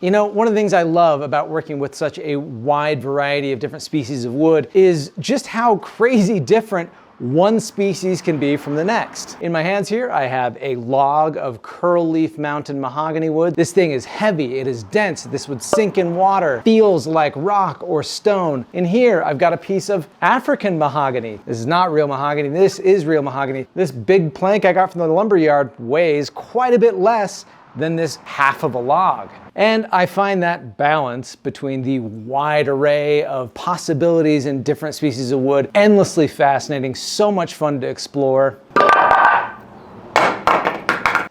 You know, one of the things I love about working with such a wide variety of different species of wood is just how crazy different one species can be from the next. In my hands here, I have a log of curl leaf mountain mahogany wood. This thing is heavy, it is dense, this would sink in water, feels like rock or stone. In here, I've got a piece of African mahogany. This is not real mahogany, this is real mahogany. This big plank I got from the lumber yard weighs quite a bit less than this half of a log. And I find that balance between the wide array of possibilities in different species of wood endlessly fascinating, so much fun to explore,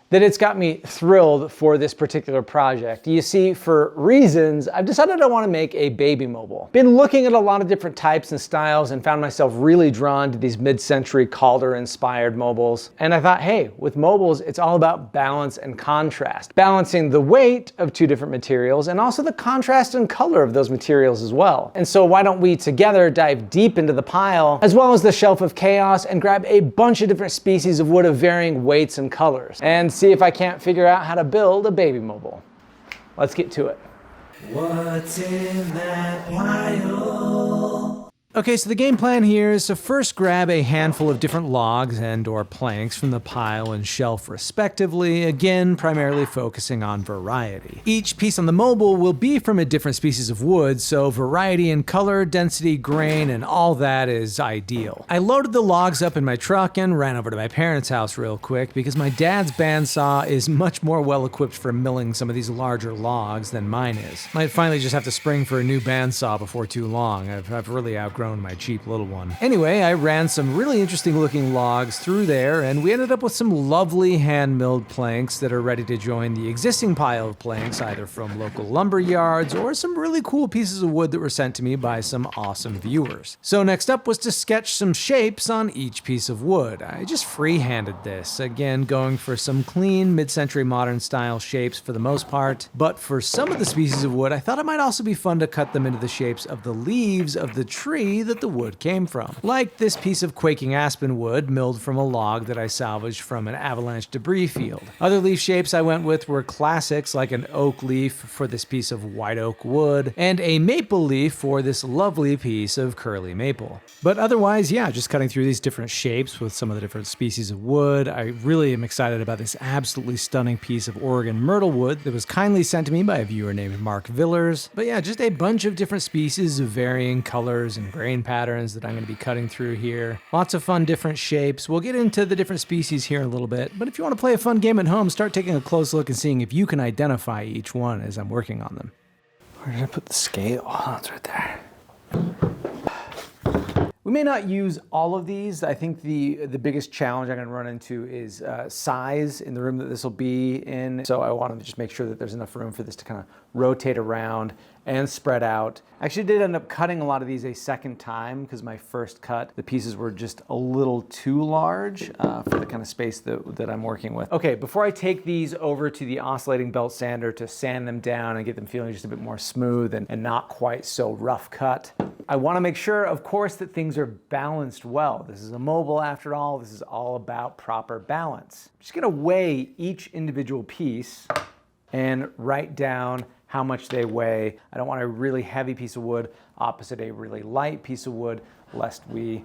that it's got me thrilled for this particular project. You see, for reasons, I've decided I want to make a baby mobile. Been looking at a lot of different types and styles and found myself really drawn to these mid-century Calder-inspired mobiles. And I thought, hey, with mobiles, it's all about balance and contrast. Balancing the weight of two different materials and also the contrast and color of those materials as well. And so why don't we together dive deep into the pile, as well as the shelf of chaos, and grab a bunch of different species of wood of varying weights and colors, and see if I can't figure out how to build a baby mobile. Let's get to it. What's in that pile? Okay, so the game plan here is to first grab a handful of different logs and or planks from the pile and shelf respectively, again, primarily focusing on variety. Each piece on the mobile will be from a different species of wood, so variety in color, density, grain, and all that is ideal. I loaded the logs up in my truck and ran over to my parents' house real quick because my dad's bandsaw is much more well equipped for milling some of these larger logs than mine is. Might finally just have to spring for a new bandsaw before too long. I've really outgrown my cheap little one. Anyway, I ran some really interesting looking logs through there, and we ended up with some lovely hand-milled planks that are ready to join the existing pile of planks, either from local lumber yards or some really cool pieces of wood that were sent to me by some awesome viewers. So next up was to sketch some shapes on each piece of wood. I just free-handed this, again going for some clean mid-century modern style shapes for the most part, but for some of the species of wood I thought it might also be fun to cut them into the shapes of the leaves of the tree that the wood came from. Like this piece of quaking aspen wood milled from a log that I salvaged from an avalanche debris field. Other leaf shapes I went with were classics like an oak leaf for this piece of white oak wood and a maple leaf for this lovely piece of curly maple. But otherwise, yeah, just cutting through these different shapes with some of the different species of wood. I really am excited about this absolutely stunning piece of Oregon myrtle wood that was kindly sent to me by a viewer named Mark Villers. But yeah, just a bunch of different species of varying colors and grain patterns that I'm going to be cutting through here. Lots of fun different shapes. We'll get into the different species here in a little bit, but if you want to play a fun game at home, start taking a close look and seeing if you can identify each one as I'm working on them. Where did I put the scale? Oh, it's right there. We may not use all of these. I think the biggest challenge I'm going to run into is size in the room that this will be in. So I want to just make sure that there's enough room for this to kind of rotate around and spread out. I actually did end up cutting a lot of these a second time because my first cut, the pieces were just a little too large for the kind of space that I'm working with. Okay, before I take these over to the oscillating belt sander to sand them down and get them feeling just a bit more smooth and not quite so rough cut, I want to make sure, of course, that things are balanced well. This is a mobile after all. This is all about proper balance. I'm just going to weigh each individual piece and write down how much they weigh. I don't want a really heavy piece of wood opposite a really light piece of wood, lest we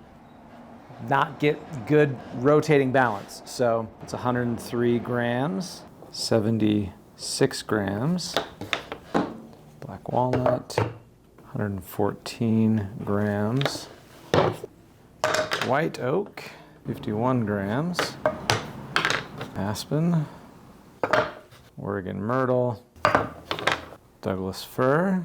not get good rotating balance. So it's 103 grams, 76 grams, black walnut, 114 grams, white oak, 51 grams, aspen, Oregon myrtle, Douglas fir.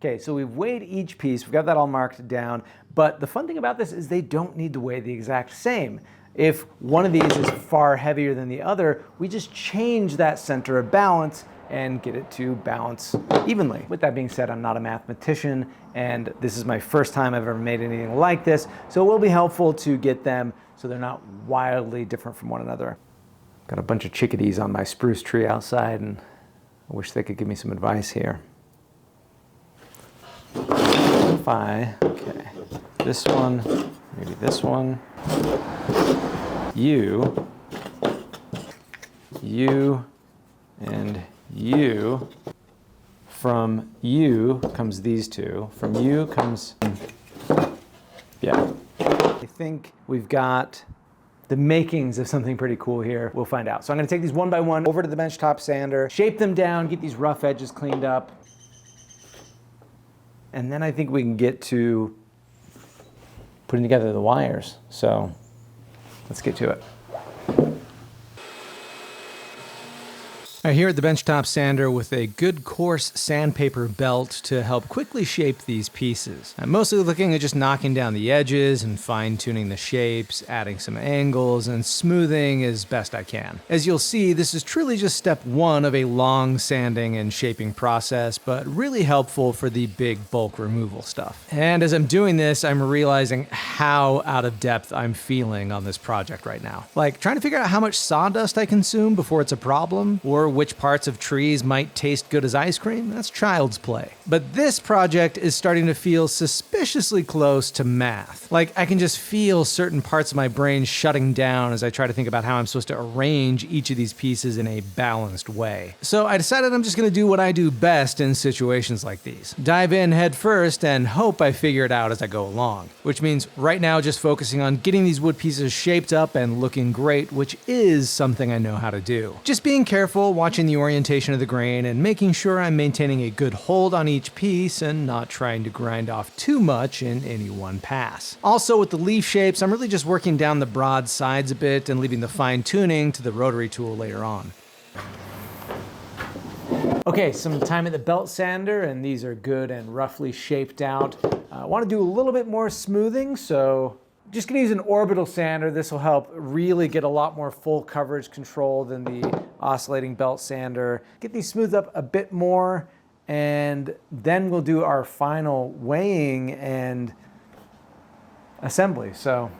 Okay, so we've weighed each piece, we've got that all marked down, but the fun thing about this is they don't need to weigh the exact same. If one of these is far heavier than the other, we just change that center of balance and get it to balance evenly. With that being said, I'm not a mathematician, and this is my first time I've ever made anything like this, so it will be helpful to get them so they're not wildly different from one another. Got a bunch of chickadees on my spruce tree outside, and I wish they could give me some advice here. Okay, this one, maybe this one, you, And you, from you comes these two. From you comes, yeah. I think we've got the makings of something pretty cool here. We'll find out. So I'm gonna take these one by one over to the benchtop sander, shape them down, get these rough edges cleaned up. And then I think we can get to putting together the wires. So let's get to it. I'm here at the benchtop sander with a good coarse sandpaper belt to help quickly shape these pieces. I'm mostly looking at just knocking down the edges and fine-tuning the shapes, adding some angles, and smoothing as best I can. As you'll see, this is truly just step one of a long sanding and shaping process, but really helpful for the big bulk removal stuff. And as I'm doing this, I'm realizing how out of depth I'm feeling on this project right now. Like trying to figure out how much sawdust I consume before it's a problem, or which parts of trees might taste good as ice cream, that's child's play. But this project is starting to feel suspiciously close to math. Like I can just feel certain parts of my brain shutting down as I try to think about how I'm supposed to arrange each of these pieces in a balanced way. So I decided I'm just gonna do what I do best in situations like these. Dive in head first and hope I figure it out as I go along. Which means right now just focusing on getting these wood pieces shaped up and looking great, which is something I know how to do. Just being careful, watching the orientation of the grain and making sure I'm maintaining a good hold on each piece and not trying to grind off too much in any one pass. Also with the leaf shapes, I'm really just working down the broad sides a bit and leaving the fine tuning to the rotary tool later on. Okay, some time at the belt sander, and these are good and roughly shaped out. I want to do a little bit more smoothing, so just gonna use an orbital sander. This will help really get a lot more full coverage control than the oscillating belt sander. Get these smoothed up a bit more, and then we'll do our final weighing and assembly. So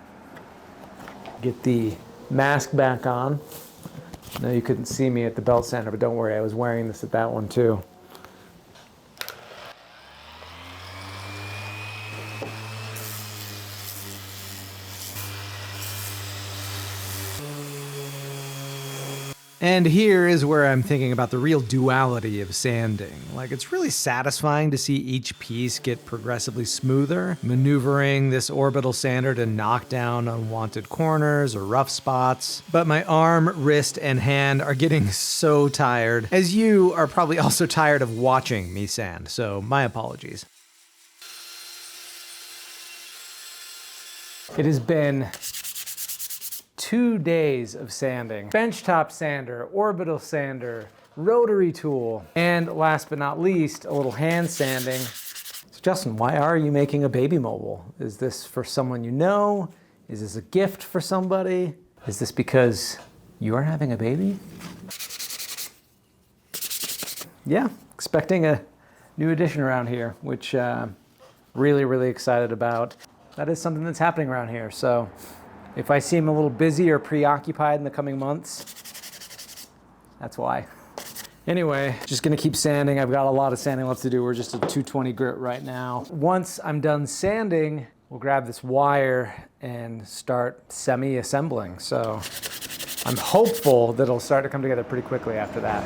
get the mask back on. I know you couldn't see me at the belt sander, but don't worry, I was wearing this at that one too. And here is where I'm thinking about the real duality of sanding. Like, it's really satisfying to see each piece get progressively smoother, maneuvering this orbital sander to knock down unwanted corners or rough spots. But my arm, wrist, and hand are getting so tired, as you are probably also tired of watching me sand, so my apologies. It has been 2 days of sanding. Benchtop sander, orbital sander, rotary tool, and last but not least, a little hand sanding. So Justin, why are you making a baby mobile? Is this for someone you know? Is this a gift for somebody? Is this because you are having a baby? Yeah, expecting a new addition around here, which really, really excited about. That is something that's happening around here, so if I seem a little busy or preoccupied in the coming months, that's why. Anyway, just gonna keep sanding. I've got a lot of sanding left to do. We're just at 220 grit right now. Once I'm done sanding, we'll grab this wire and start semi-assembling. So I'm hopeful that it'll start to come together pretty quickly after that.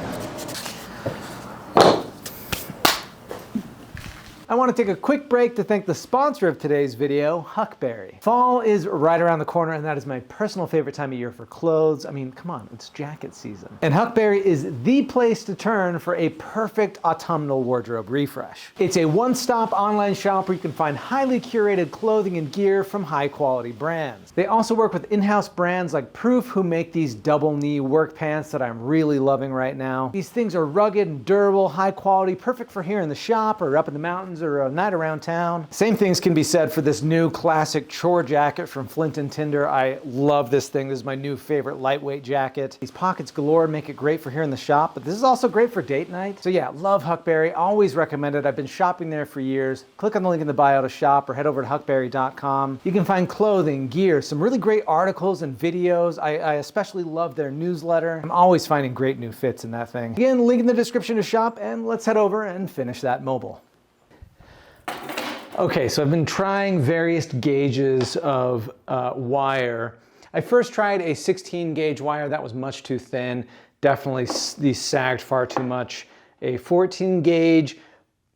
I want to take a quick break to thank the sponsor of today's video, Huckberry. Fall is right around the corner, and that is my personal favorite time of year for clothes. I mean, come on, it's jacket season. And Huckberry is the place to turn for a perfect autumnal wardrobe refresh. It's a one-stop online shop where you can find highly curated clothing and gear from high-quality brands. They also work with in-house brands like Proof, who make these double-knee work pants that I'm really loving right now. These things are rugged and durable, high quality, perfect for here in the shop or up in the mountains or a night around town. Same things can be said for this new classic chore jacket from Flint & Tinder. I love this thing. This is my new favorite lightweight jacket. These pockets galore make it great for here in the shop, but this is also great for date night. So yeah, love Huckberry. Always recommend it. I've been shopping there for years. Click on the link in the bio to shop or head over to huckberry.com. You can find clothing, gear, some really great articles and videos. I especially love their newsletter. I'm always finding great new fits in that thing. Again, link in the description to shop, and let's head over and finish that mobile. Okay, so I've been trying various gauges of wire. I first tried a 16 gauge wire. That was much too thin. Definitely these sagged far too much. A 14 gauge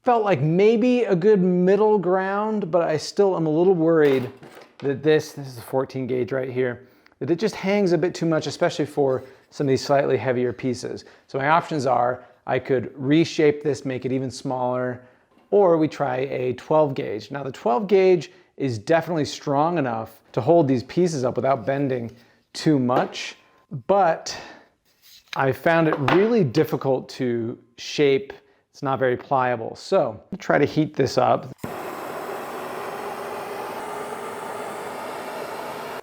felt like maybe a good middle ground, but I still am a little worried that this is a 14 gauge right here, that it just hangs a bit too much, especially for some of these slightly heavier pieces. So my options are, I could reshape this, make it even smaller, or we try a 12 gauge. Now the 12 gauge is definitely strong enough to hold these pieces up without bending too much, but I found it really difficult to shape. It's not very pliable. So I'll try to heat this up.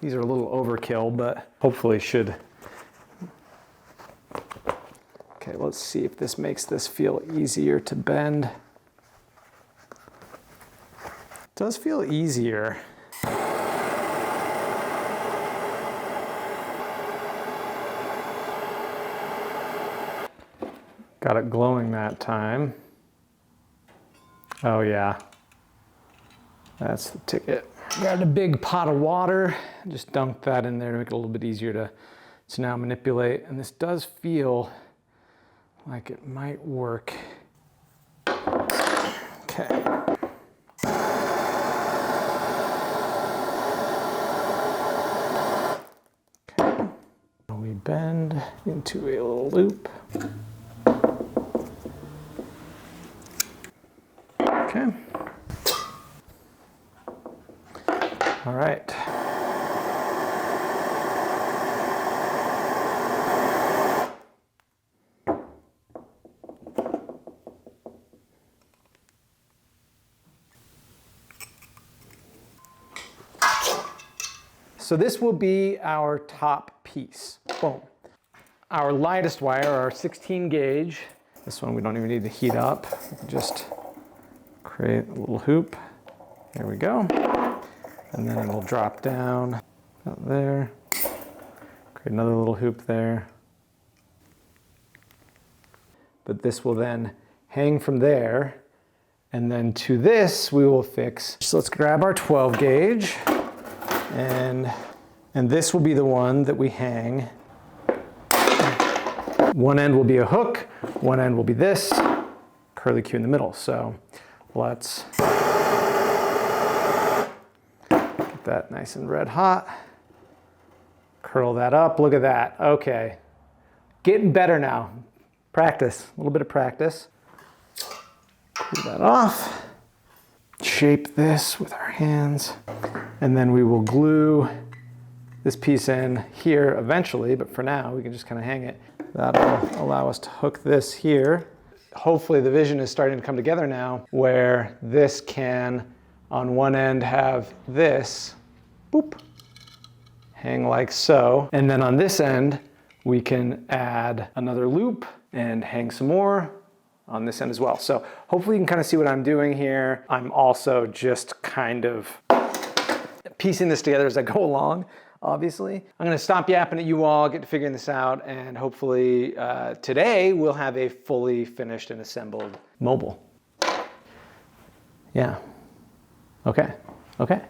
These are a little overkill, but hopefully should. Okay, let's see if this makes this feel easier to bend. It does feel easier. Got it glowing that time. Oh yeah, that's the ticket. Got a big pot of water, just dunked that in there to make it a little bit easier to now manipulate. And this does feel like it might work. Okay. Okay. We bend into a little loop. Okay. All right. So this will be our top piece. Boom. Our lightest wire, our 16 gauge. This one we don't even need to heat up. We can just create a little hoop. There we go. And then it'll drop down about there. Create another little hoop there. But this will then hang from there. And then to this we will fix. So let's grab our 12 gauge. And this will be the one that we hang. One end will be a hook, one end will be this, curly Q in the middle. So let's get that nice and red hot. Curl that up, look at that, okay. Getting better now. Practice, a little bit of practice. Pull that off. Shape this with our hands. And then we will glue this piece in here eventually, but for now we can just kind of hang it. That'll allow us to hook this here. Hopefully the vision is starting to come together now, where this can, on one end, have this, boop, hang like so. And then on this end, we can add another loop and hang some more on this end as well. So hopefully you can kind of see what I'm doing here. I'm also just kind of piecing this together as I go along, obviously. I'm gonna stop yapping at you all, get to figuring this out, and hopefully today we'll have a fully finished and assembled mobile. Yeah, okay, okay.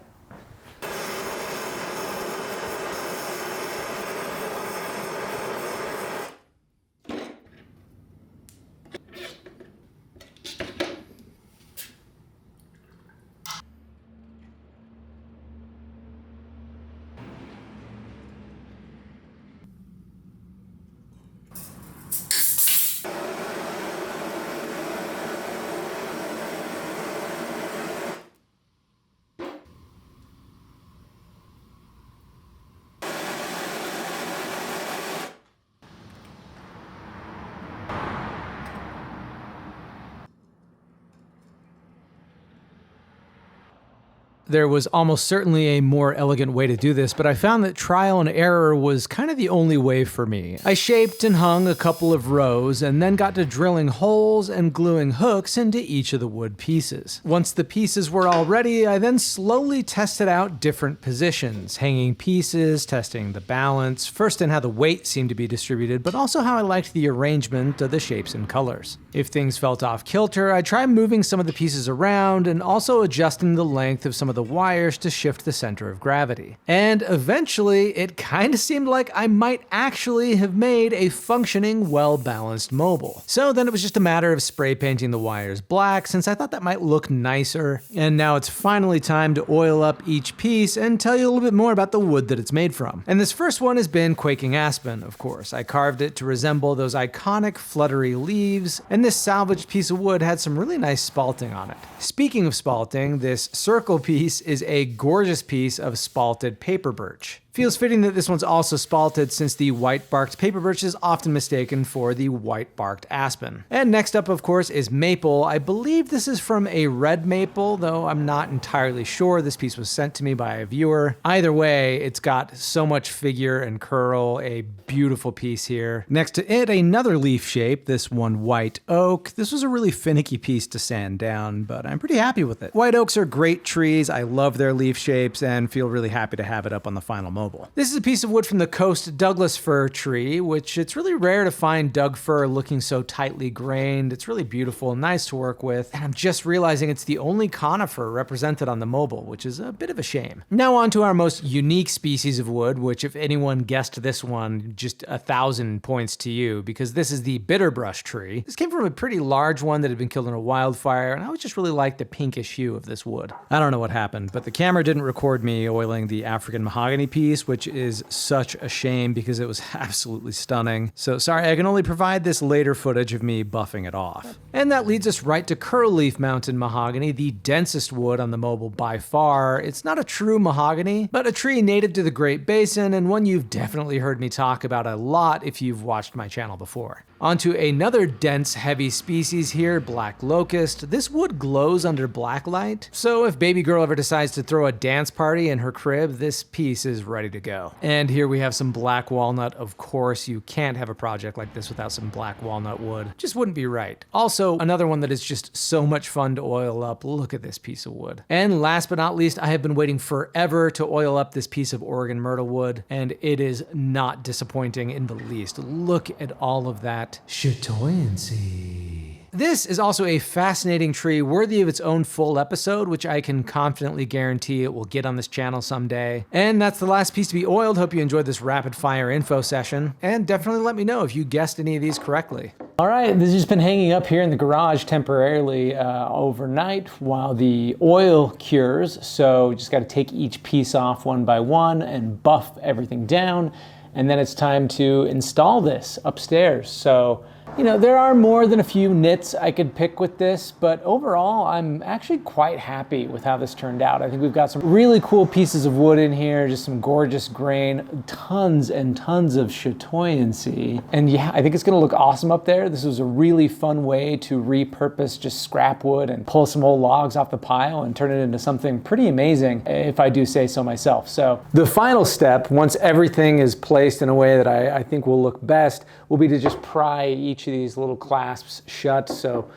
There was almost certainly a more elegant way to do this, but I found that trial and error was kind of the only way for me. I shaped and hung a couple of rows and then got to drilling holes and gluing hooks into each of the wood pieces. Once the pieces were all ready, I then slowly tested out different positions, hanging pieces, testing the balance, first in how the weight seemed to be distributed, but also how I liked the arrangement of the shapes and colors. If things felt off kilter, I tried moving some of the pieces around and also adjusting the length of some of the wires to shift the center of gravity. And eventually, it kinda seemed like I might actually have made a functioning, well-balanced mobile. So then it was just a matter of spray painting the wires black, since I thought that might look nicer. And now it's finally time to oil up each piece and tell you a little bit more about the wood that it's made from. And this first one has been quaking aspen, of course. I carved it to resemble those iconic fluttery leaves, and this salvaged piece of wood had some really nice spalting on it. Speaking of spalting, this circle piece is a gorgeous piece of spalted paper birch. Feels fitting that this one's also spalted, since the white-barked paper birch is often mistaken for the white-barked aspen. And next up, of course, is maple. I believe this is from a red maple, though I'm not entirely sure. This piece was sent to me by a viewer. Either way, it's got so much figure and curl, a beautiful piece here. Next to it, another leaf shape, this one white oak. This was a really finicky piece to sand down, but I'm pretty happy with it. White oaks are great trees. I love their leaf shapes and feel really happy to have it up on the final mobile. This is a piece of wood from the Coast Douglas fir tree, which it's really rare to find Doug fir looking so tightly grained. It's really beautiful and nice to work with, and I'm just realizing it's the only conifer represented on the mobile, which is a bit of a shame. Now on to our most unique species of wood, which if anyone guessed this one, just 1,000 points to you, because this is the bitterbrush tree. This came from a pretty large one that had been killed in a wildfire, and I would just really like the pinkish hue of this wood. I don't know what happened, but the camera didn't record me oiling the African mahogany piece, which is such a shame because it was absolutely stunning. So sorry, I can only provide this later footage of me buffing it off. And that leads us right to Curleaf Mountain mahogany, the densest wood on the mobile by far. It's not a true mahogany, but a tree native to the Great Basin, and one you've definitely heard me talk about a lot if you've watched my channel before. Onto another dense, heavy species here, black locust. This wood glows under black light, so if baby girl ever decides to throw a dance party in her crib, this piece is ready to go. And here we have some black walnut. Of course, you can't have a project like this without some black walnut wood. Just wouldn't be right. Also, another one that is just so much fun to oil up. Look at this piece of wood. And last but not least, I have been waiting forever to oil up this piece of Oregon myrtle wood, and it is not disappointing in the least. Look at all of that chatoyancy. This is also a fascinating tree worthy of its own full episode, which I can confidently guarantee it will get on this channel someday. And that's the last piece to be oiled. Hope you enjoyed this rapid fire info session, and definitely let me know if you guessed any of these correctly. All right, this has just been hanging up here in the garage temporarily overnight while the oil cures. So just got to take each piece off one by one and buff everything down. And then it's time to install this upstairs. So, you know, there are more than a few nits I could pick with this, but overall, I'm actually quite happy with how this turned out. I think we've got some really cool pieces of wood in here, just some gorgeous grain, tons and tons of chatoyancy. And yeah, I think it's gonna look awesome up there. This was a really fun way to repurpose just scrap wood and pull some old logs off the pile and turn it into something pretty amazing, if I do say so myself. So the final step, once everything is placed in a way that I think will look best, will be to just pry each of these little clasps shut so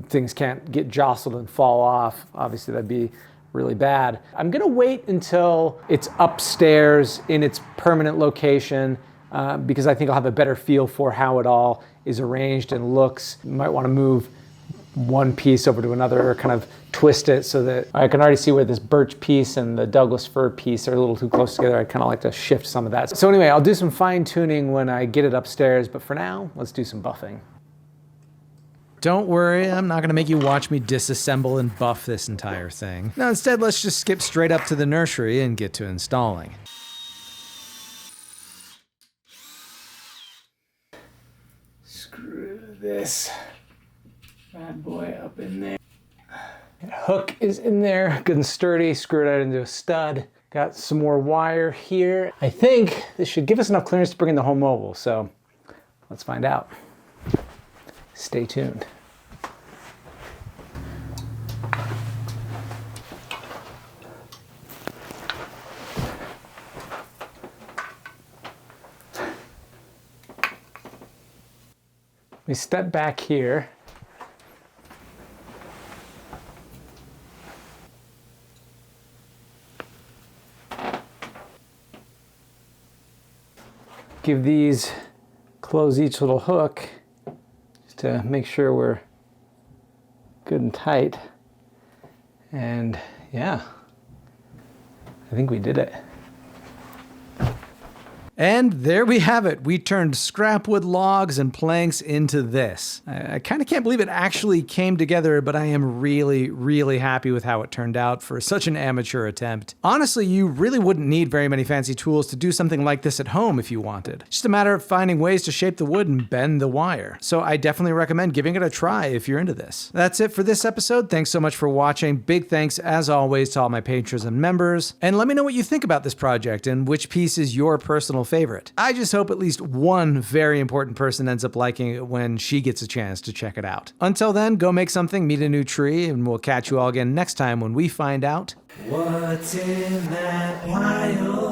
things can't get jostled and fall off. Obviously that'd be really bad. I'm gonna wait until it's upstairs in its permanent location because I think I'll have a better feel for how it all is arranged and looks. You might wanna move one piece over to another or kind of twist it so that I can already see where this birch piece and the Douglas fir piece are a little too close together. I'd kind of like to shift some of that. So anyway, I'll do some fine tuning when I get it upstairs, but for now, let's do some buffing. Don't worry, I'm not gonna make you watch me disassemble and buff this entire thing. No, instead, let's just skip straight up to the nursery and get to installing. Screw this bad boy up in there. Hook is in there, good and sturdy, screwed out into a stud. Got some more wire here. I think this should give us enough clearance to bring in the whole mobile, so let's find out. Stay tuned. We step back here. Give these, close each little hook just to make sure we're good and tight. And yeah, I think we did it. And there we have it. We turned scrap wood logs and planks into this. I kind of can't believe it actually came together, but I am really, really happy with how it turned out for such an amateur attempt. Honestly, you really wouldn't need very many fancy tools to do something like this at home if you wanted. Just a matter of finding ways to shape the wood and bend the wire. So I definitely recommend giving it a try if you're into this. That's it for this episode. Thanks so much for watching. Big thanks, as always, to all my patrons and members. And let me know what you think about this project and which piece is your personal favorite. I just hope at least one very important person ends up liking it when she gets a chance to check it out. Until then, go make something, meet a new tree, and we'll catch you all again next time when we find out what's in that pile.